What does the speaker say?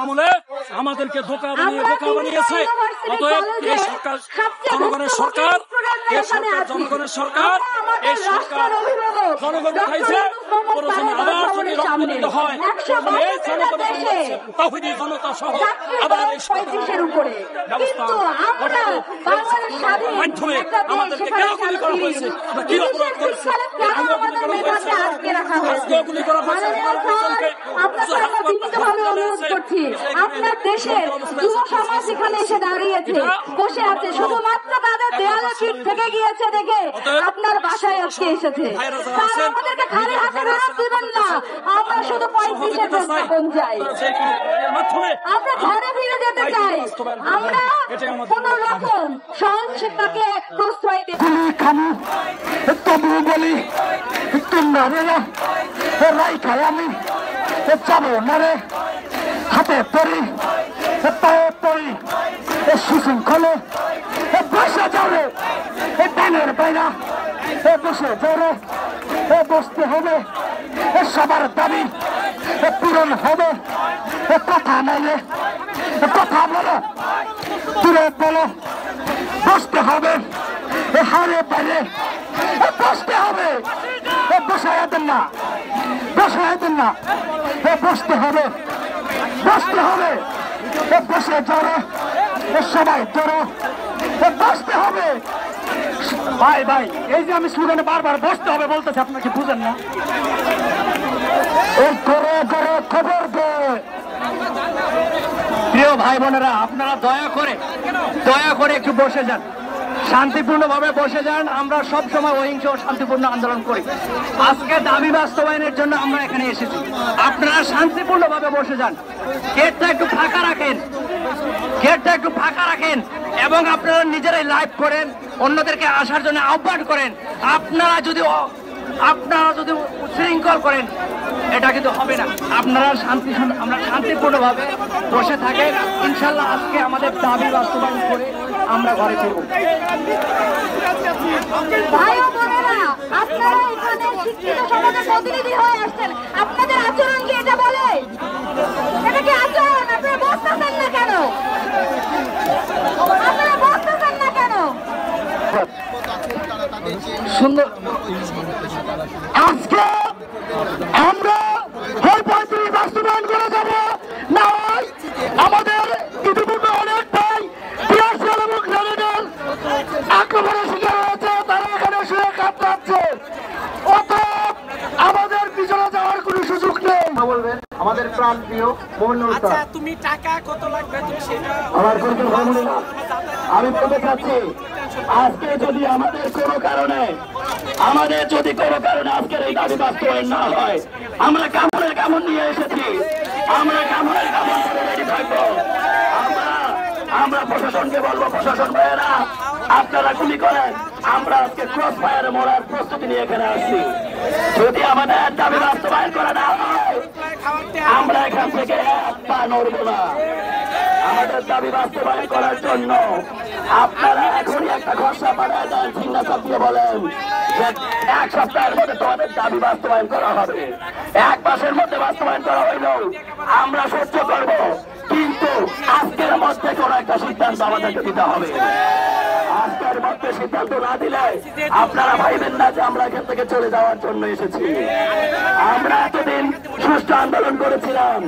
আমলে আমাদেরকে বোকা বানিয়েছে। অতএব এই সরকার জনগণের সরকার, জনগণের সরকার, এই সরকার জনগণ চাইছে প্রথমে আবার যদি রক্ত দিতে হয় এই জনগণের তাওহীদি জনতা সহ আবার এই সরকারের উপরে ব্যবস্থা মাধ্যমে আমাদেরকে কেন গুলি করা হয়েছে, আমরা কি অপরাধ করেছি, গুলি করা হয়েছে। আপনার দেশের যুব সমাজ এখানে এসে দাঁড়িয়েছে, বসে আছে, শুধুমাত্র তাদের দেয়ালে পিঠ থেকে গিয়েছে দেখে আপনার বাসায় আজকে এসেছে। আমাদেরকে খালি হাতে ফেরত দিবেন না, আমরা শুধু 35-এর প্রস্তাবন চাই, আমরা ঘরে ফিরে যেতে চাই, আমরা কোন রকম সহিংসতাকে প্রশ্রয় দেব না। তবু বলি তোমরা রাই খাই আমি যাবো না রে, হাতে পড়ি পায়ে পড়ি সুশৃঙ্খলে বসে যাবে ব্যানের বাইরা বসে যাবে, বসতে হবে, সবার দাবি পূরণ হবে। কথা নাইলে কথা বলো, দূরে বলো, বসতে হবে, হারে বাইরে বসতে হবে, বসায় দেন না, বসায় দেন না, বসতে হবে, বসতে হবে, বসে জড়ো, সবাই জড়ো, বসতে হবে। ভাই ভাই এই যে আমি স্লোগানে বারবার বসতে হবে বলতেছি, আপনাকে বুঝেন না? এই করে করে খবর দে। প্রিয় ভাই বোনেরা, আপনারা দয়া করে একটু বসে যান, শান্তিপূর্ণভাবে বসে যান। আমরা সব সময় অহিংস ও শান্তিপূর্ণ আন্দোলন করি, আজকে দাবি বাস্তবায়নের জন্য আমরা এখানে এসেছি। আপনারা শান্তিপূর্ণভাবে বসে যান, গেটটা একটু ফাঁকা রাখেন, গেটটা একটু ফাঁকা রাখেন এবং আপনারা নিজেরাই লাইভ করেন, অন্যদেরকে আসার জন্য আহ্বান করেন। আপনারা যদি উচ্ছৃঙ্খল করেন এটা কিন্তু হবে না। আপনারা আমরা শান্তিপূর্ণভাবে বসে থাকেন, ইনশাল্লাহ আজকে আমাদের দাবি বাস্তবায়ন করে আমরা ঘরে ফিরব। ভাই ও বোনেরা, আপনারা এখানে শিক্ষিত সমাজের প্রতিনিধি হয়ে আসছেন, আপনাদের আচরণ কি এটা বলে? এটা কি আচরণ? আপনারা বসতেছেন না কেন? আপনারা বসতেছেন না কেন? সুন্দর, আজকে আমরা হয় 35 বাস্তবায়ন করে যাব, না হয় আমাদের ইতিপূর্বে অনেক ভাই পিয়ারশাল এবং গ্রেনেডের আক্রমণের শিকার হয়েছে, তারা এখানে শুয়ে কাঁপছে। অতএব আমাদের পিছনে যাওয়ার কোনো সুযোগ নেই। বলবেন আমাদের প্রাণ প্রিয় মোহাম্মদ। আচ্ছা, তুমি টাকা কত লাগবে তুমি সেটা আমার কোনো ভ্রমণে না, আমি বলতে চাচ্ছি আজকে যদি আমাদের কোনো কারণে আজকের এই দাবি বাস্তবায়ন না হয়, আমরা কামড়ের কামড় নিয়ে এসেছি, আমরা কামড়ের কামড় করে রেডি থাকবো। আমরা প্রশাসনকে বলবো, প্রশাসন ভাইয়েরা আপনারা গুলি করেন, আমরা আজকে ক্রস ফায়ারে মরার প্রস্তুতি নিয়ে এখানে আসছি। যদি আমাদের দাবি বাস্তবায়ন করা না হয়, আমরা এখান থেকে এক পা নড়বো না। আমাদের দাবি বাস্তবায়ন করার জন্য আপনারা এখনই একটা খসড়া পাঠায় দেন, সিগনেচার দিয়ে বলেন যে 1 সপ্তাহের মধ্যে তোমাদের দাবি বাস্তবায়ন করা হবে। 1 মাসের মধ্যে বাস্তবায়ন করা হইলেও আমরা সহ্য করব, কিন্তু আজকের মধ্যে কোন একটা সিদ্ধান্ত আমাদেরকে দিতে হবে। আজকের মধ্যে সিদ্ধান্ত না দিলে আপনারা ভাইবেন না যে আমরা এখান থেকে চলে যাওয়ার জন্য এসেছি। আমরা এতদিন সুষ্ঠু আন্দোলন করেছিলাম।